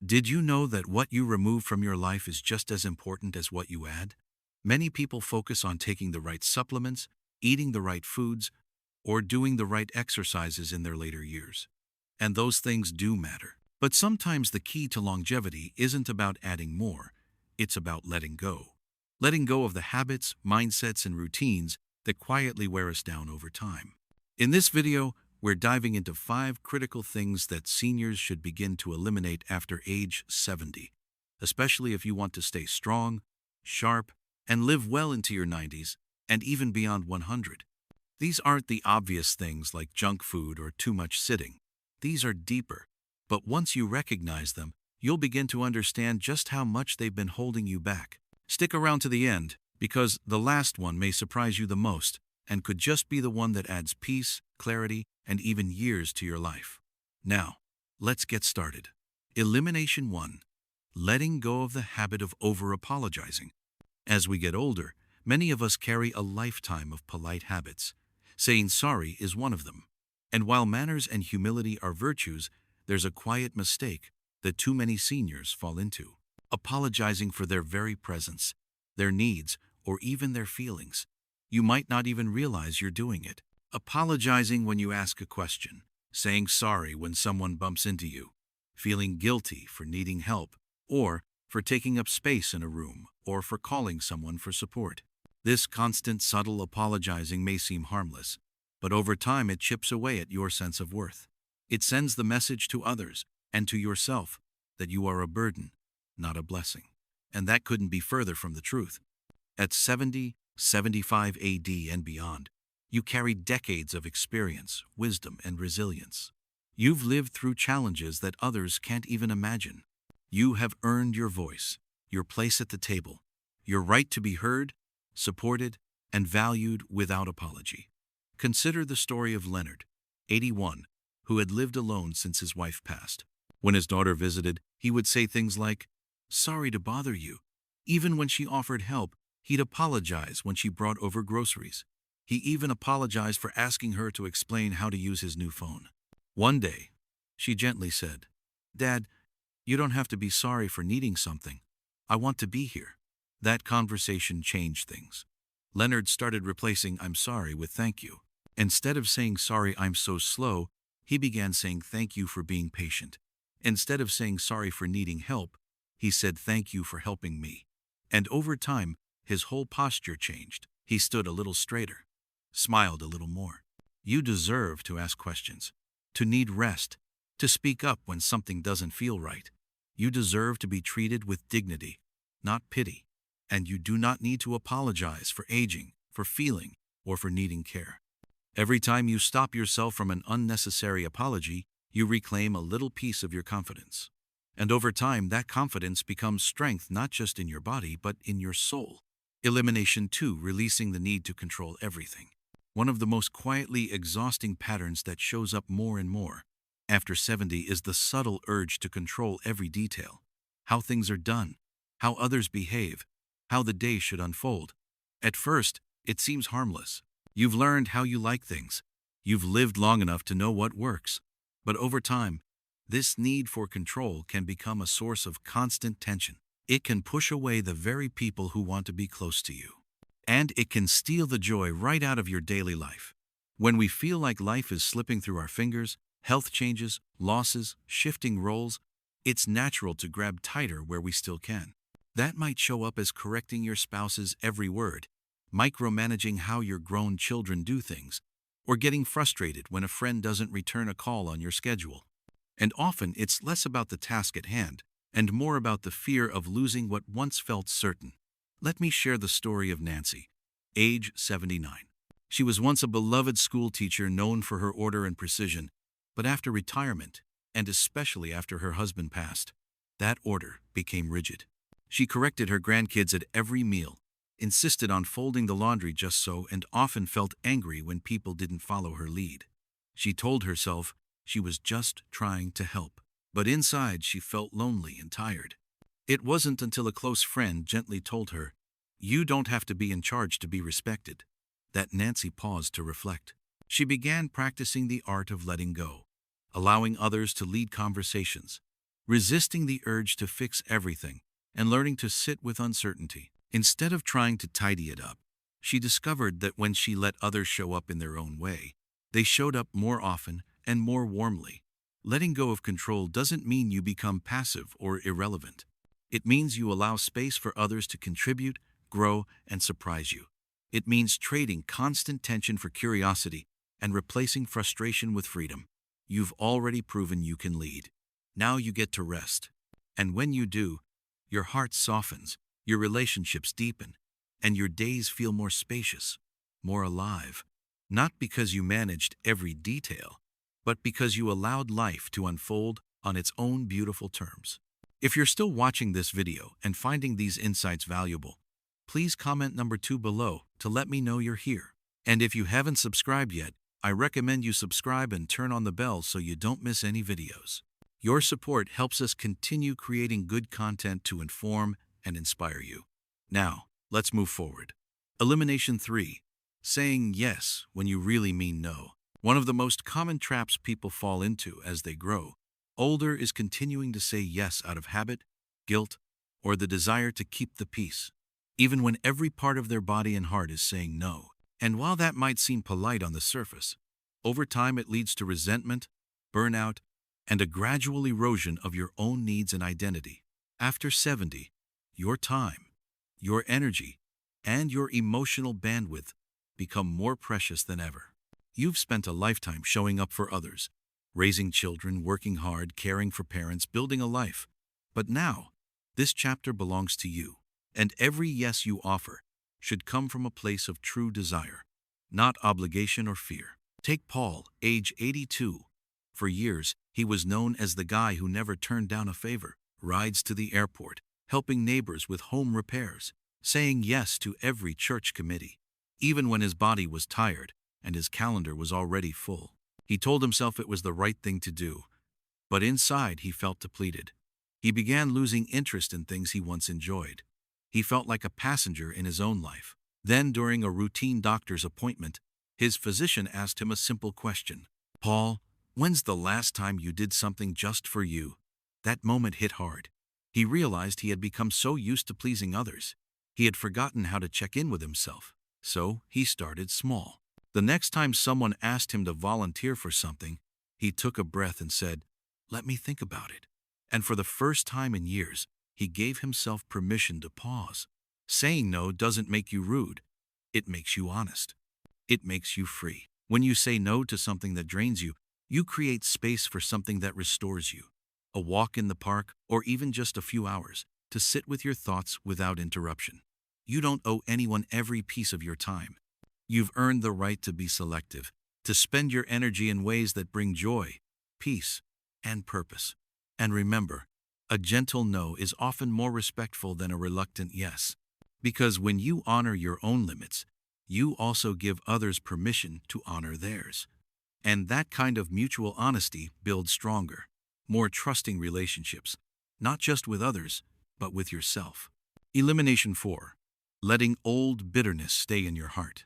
Did you know that what you remove from your life is just as important as what you add? Many people focus on taking the right supplements, eating the right foods, or doing the right exercises in their later years. And those things do matter. But sometimes the key to longevity isn't about adding more, it's about letting go. Letting go of the habits, mindsets, and routines that quietly wear us down over time. In this video, we're diving into 5 critical things that seniors should begin to eliminate after age 70, especially if you want to stay strong, sharp, and live well into your 90s and even beyond 100. These aren't the obvious things like junk food or too much sitting. These are deeper, but once you recognize them, you'll begin to understand just how much they've been holding you back. Stick around to the end, because the last one may surprise you the most and could just be the one that adds peace, clarity, and even years to your life. Now, let's get started. Elimination 1. Letting go of the habit of over-apologizing. As we get older, many of us carry a lifetime of polite habits. Saying sorry is one of them. And while manners and humility are virtues, there's a quiet mistake that too many seniors fall into. Apologizing for their very presence, their needs, or even their feelings. You might not even realize you're doing it. Apologizing when you ask a question, saying sorry when someone bumps into you, feeling guilty for needing help, or for taking up space in a room, or for calling someone for support. This constant, subtle apologizing may seem harmless, but over time it chips away at your sense of worth. It sends the message to others and to yourself that you are a burden, not a blessing. And that couldn't be further from the truth. At 70, 75 AD and beyond, you carry decades of experience, wisdom, and resilience. You've lived through challenges that others can't even imagine. You have earned your voice, your place at the table, your right to be heard, supported, and valued without apology. Consider the story of Leonard, 81, who had lived alone since his wife passed. When his daughter visited, he would say things like, "Sorry to bother you." Even when she offered help, he'd apologize when she brought over groceries. He even apologized for asking her to explain how to use his new phone. One day, she gently said, "Dad, you don't have to be sorry for needing something. I want to be here." That conversation changed things. Leonard started replacing "I'm sorry" with "thank you." Instead of saying "sorry, I'm so slow," he began saying "thank you for being patient." Instead of saying "sorry for needing help," he said "thank you for helping me." And over time, his whole posture changed. He stood a little straighter, smiled a little more. You deserve to ask questions, to need rest, to speak up when something doesn't feel right. You deserve to be treated with dignity, not pity. And you do not need to apologize for aging, for feeling, or for needing care. Every time you stop yourself from an unnecessary apology, you reclaim a little piece of your confidence. And over time, that confidence becomes strength not just in your body, but in your soul. Elimination 2. Releasing the need to control everything. One of the most quietly exhausting patterns that shows up more and more after 70 is the subtle urge to control every detail. How things are done, how others behave, how the day should unfold. At first, it seems harmless. You've learned how you like things. You've lived long enough to know what works. But over time, this need for control can become a source of constant tension. It can push away the very people who want to be close to you. And it can steal the joy right out of your daily life. When we feel like life is slipping through our fingers, health changes, losses, shifting roles, it's natural to grab tighter where we still can. That might show up as correcting your spouse's every word, micromanaging how your grown children do things, or getting frustrated when a friend doesn't return a call on your schedule. And often it's less about the task at hand and more about the fear of losing what once felt certain. Let me share the story of Nancy, age 79. She was once a beloved school teacher known for her order and precision, but after retirement, and especially after her husband passed, that order became rigid. She corrected her grandkids at every meal, insisted on folding the laundry just so, and often felt angry when people didn't follow her lead. She told herself she was just trying to help, but inside she felt lonely and tired. It wasn't until a close friend gently told her, "You don't have to be in charge to be respected," that Nancy paused to reflect. She began practicing the art of letting go, allowing others to lead conversations, resisting the urge to fix everything, and learning to sit with uncertainty. Instead of trying to tidy it up, she discovered that when she let others show up in their own way, they showed up more often and more warmly. Letting go of control doesn't mean you become passive or irrelevant. It means you allow space for others to contribute, grow, and surprise you. It means trading constant tension for curiosity and replacing frustration with freedom. You've already proven you can lead. Now you get to rest. And when you do, your heart softens, your relationships deepen, and your days feel more spacious, more alive. Not because you managed every detail, but because you allowed life to unfold on its own beautiful terms. If you're still watching this video and finding these insights valuable, please comment number 2 below to let me know you're here. And if you haven't subscribed yet, I recommend you subscribe and turn on the bell so you don't miss any videos. Your support helps us continue creating good content to inform and inspire you. Now, let's move forward. Elimination 3. Saying yes when you really mean no. One of the most common traps people fall into as they grow older is continuing to say yes out of habit, guilt, or the desire to keep the peace, even when every part of their body and heart is saying no. And while that might seem polite on the surface, over time it leads to resentment, burnout, and a gradual erosion of your own needs and identity. After 70, your time, your energy, and your emotional bandwidth become more precious than ever. You've spent a lifetime showing up for others, raising children, working hard, caring for parents, building a life. But now, this chapter belongs to you, and every yes you offer should come from a place of true desire, not obligation or fear. Take Paul, age 82. For years, he was known as the guy who never turned down a favor, rides to the airport, helping neighbors with home repairs, saying yes to every church committee, even when his body was tired and his calendar was already full. He told himself it was the right thing to do, but inside he felt depleted. He began losing interest in things he once enjoyed. He felt like a passenger in his own life. Then, during a routine doctor's appointment, his physician asked him a simple question. "Paul, when's the last time you did something just for you?" That moment hit hard. He realized he had become so used to pleasing others, he had forgotten how to check in with himself. So he started small. The next time someone asked him to volunteer for something, he took a breath and said, "Let me think about it." And for the first time in years, he gave himself permission to pause. Saying no doesn't make you rude. It makes you honest. It makes you free. When you say no to something that drains you, you create space for something that restores you. A walk in the park, or even just a few hours, to sit with your thoughts without interruption. You don't owe anyone every piece of your time. You've earned the right to be selective, to spend your energy in ways that bring joy, peace, and purpose. And remember, a gentle no is often more respectful than a reluctant yes. Because when you honor your own limits, you also give others permission to honor theirs. And that kind of mutual honesty builds stronger, more trusting relationships, not just with others, but with yourself. Elimination 4. Letting old bitterness stay in your heart.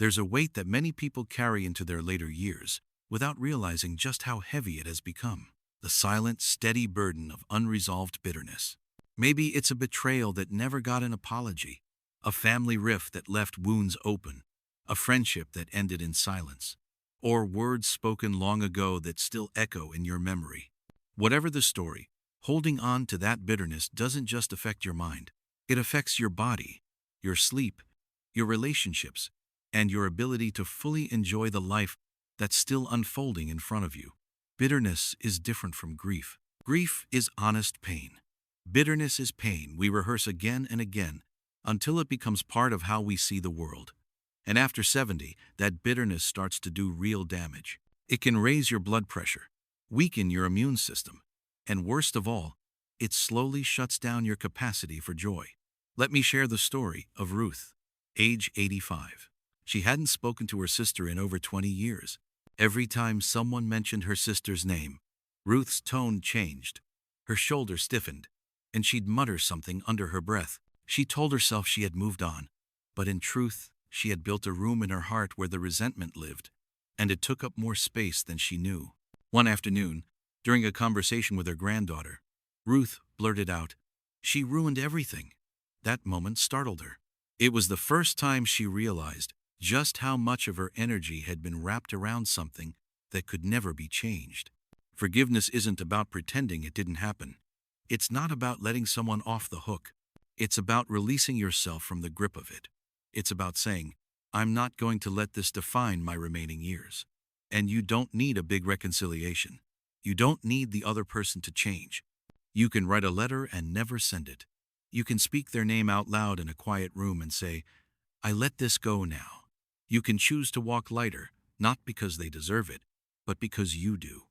There's a weight that many people carry into their later years without realizing just how heavy it has become. The silent, steady burden of unresolved bitterness. Maybe it's a betrayal that never got an apology, a family rift that left wounds open, a friendship that ended in silence, or words spoken long ago that still echo in your memory. Whatever the story, holding on to that bitterness doesn't just affect your mind. It affects your body, your sleep, your relationships, and your ability to fully enjoy the life that's still unfolding in front of you. Bitterness is different from grief. Grief is honest pain. Bitterness is pain we rehearse again and again until it becomes part of how we see the world. And after 70, that bitterness starts to do real damage. It can raise your blood pressure, weaken your immune system, and worst of all, it slowly shuts down your capacity for joy. Let me share the story of Ruth, age 85. She hadn't spoken to her sister in over 20 years. Every time someone mentioned her sister's name, Ruth's tone changed. Her shoulders stiffened, and she'd mutter something under her breath. She told herself she had moved on, but in truth, she had built a room in her heart where the resentment lived, and it took up more space than she knew. One afternoon, during a conversation with her granddaughter, Ruth blurted out, "She ruined everything." That moment startled her. It was the first time she realized just how much of her energy had been wrapped around something that could never be changed. Forgiveness isn't about pretending it didn't happen. It's not about letting someone off the hook. It's about releasing yourself from the grip of it. It's about saying, "I'm not going to let this define my remaining years." And you don't need a big reconciliation. You don't need the other person to change. You can write a letter and never send it. You can speak their name out loud in a quiet room and say, "I let this go now." You can choose to walk lighter, not because they deserve it, but because you do.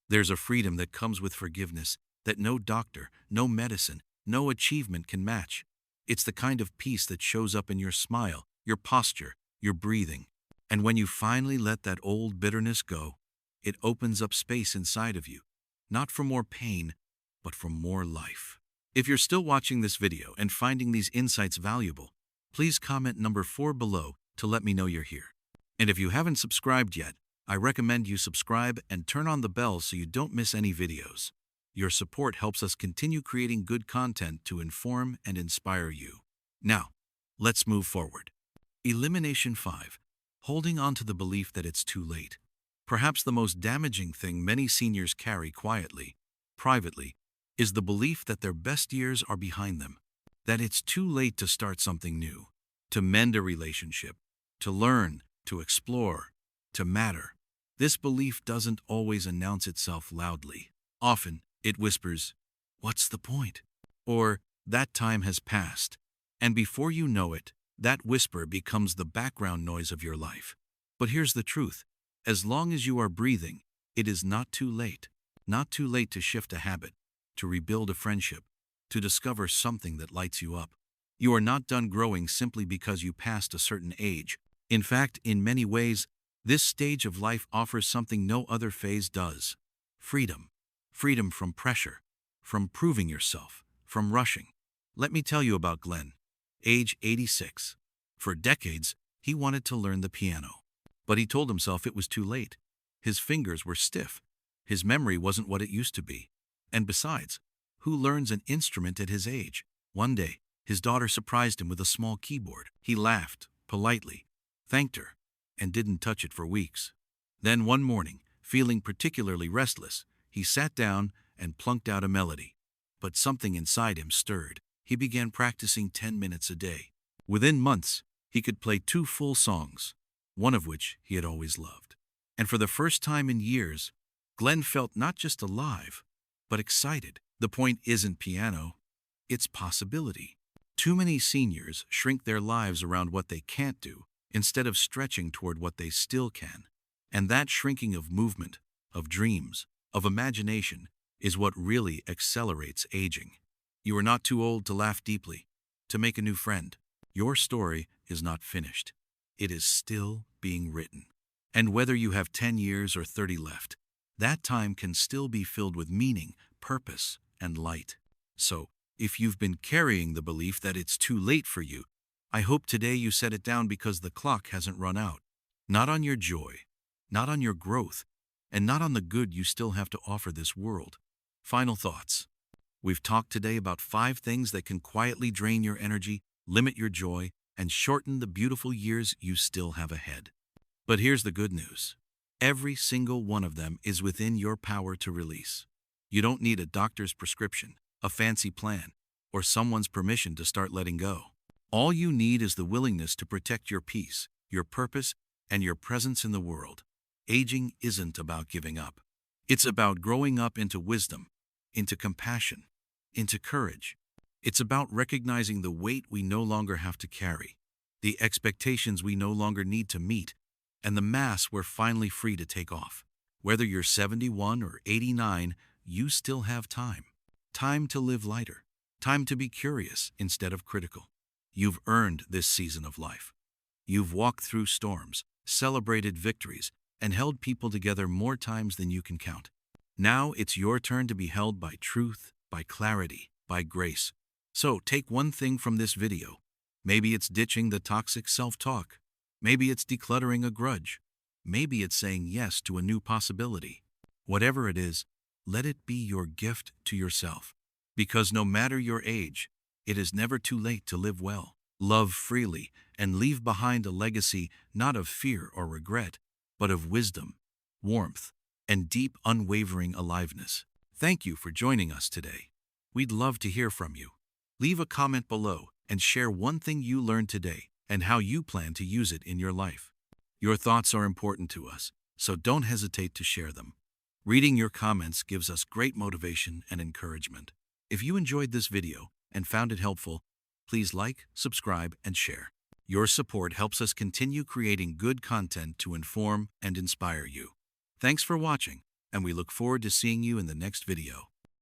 There's a freedom that comes with forgiveness that no doctor, no medicine, no achievement can match. It's the kind of peace that shows up in your smile, your posture, your breathing. And when you finally let that old bitterness go, it opens up space inside of you, not for more pain, but for more life. If you're still watching this video and finding these insights valuable, please comment number 4 below to let me know you're here. And if you haven't subscribed yet, I recommend you subscribe and turn on the bell so you don't miss any videos. Your support helps us continue creating good content to inform and inspire you. Now, let's move forward. Elimination 5. Holding on to the belief that it's too late. Perhaps the most damaging thing many seniors carry quietly, privately, is the belief that their best years are behind them, that it's too late to start something new, to mend a relationship, to learn, to explore, to matter. This belief doesn't always announce itself loudly. Often, it whispers, "What's the point?" Or, "That time has passed." And before you know it, that whisper becomes the background noise of your life. But here's the truth. As long as you are breathing, it is not too late. Not too late to shift a habit, to rebuild a friendship, to discover something that lights you up. You are not done growing simply because you passed a certain age. In fact, in many ways, this stage of life offers something no other phase does. Freedom. Freedom from pressure, from proving yourself, from rushing. Let me tell you about Glenn, age 86. For decades, he wanted to learn the piano. But he told himself it was too late. His fingers were stiff. His memory wasn't what it used to be. And besides, who learns an instrument at his age? One day, his daughter surprised him with a small keyboard. He laughed, politely, thanked her, and didn't touch it for weeks. Then one morning, feeling particularly restless, he sat down and plunked out a melody. But something inside him stirred. He began practicing 10 minutes a day. Within months, he could play 2 full songs, one of which he had always loved. And for the first time in years, Glenn felt not just alive, but excited. The point isn't piano, it's possibility. Too many seniors shrink their lives around what they can't do instead of stretching toward what they still can. And that shrinking of movement, of dreams, of imagination is what really accelerates aging. You are not too old to laugh deeply, to make a new friend. Your story is not finished. It is still being written. And whether you have 10 years or 30 left, that time can still be filled with meaning, purpose, and light. So, if you've been carrying the belief that it's too late for you, I hope today you set it down because the clock hasn't run out. Not on your joy, not on your growth, and not on the good you still have to offer this world. Final thoughts. We've talked today about 5 things that can quietly drain your energy, limit your joy, and shorten the beautiful years you still have ahead. But here's the good news. Every single one of them is within your power to release. You don't need a doctor's prescription, a fancy plan, or someone's permission to start letting go. All you need is the willingness to protect your peace, your purpose, and your presence in the world. Aging isn't about giving up. It's about growing up into wisdom, into compassion, into courage. It's about recognizing the weight we no longer have to carry, the expectations we no longer need to meet, and the mask we're finally free to take off. Whether you're 71 or 89, you still have time. Time to live lighter. Time to be curious instead of critical. You've earned this season of life. You've walked through storms, celebrated victories, and held people together more times than you can count. Now it's your turn to be held by truth, by clarity, by grace. So take one thing from this video. Maybe it's ditching the toxic self-talk. Maybe it's decluttering a grudge. Maybe it's saying yes to a new possibility. Whatever it is, let it be your gift to yourself. Because no matter your age, it is never too late to live well, love freely, and leave behind a legacy not of fear or regret, but of wisdom, warmth, and deep, unwavering aliveness. Thank you for joining us today. We'd love to hear from you. Leave a comment below and share one thing you learned today and how you plan to use it in your life. Your thoughts are important to us, so don't hesitate to share them. Reading your comments gives us great motivation and encouragement. If you enjoyed this video and found it helpful, please like, subscribe, and share. Your support helps us continue creating good content to inform and inspire you. Thanks for watching, and we look forward to seeing you in the next video.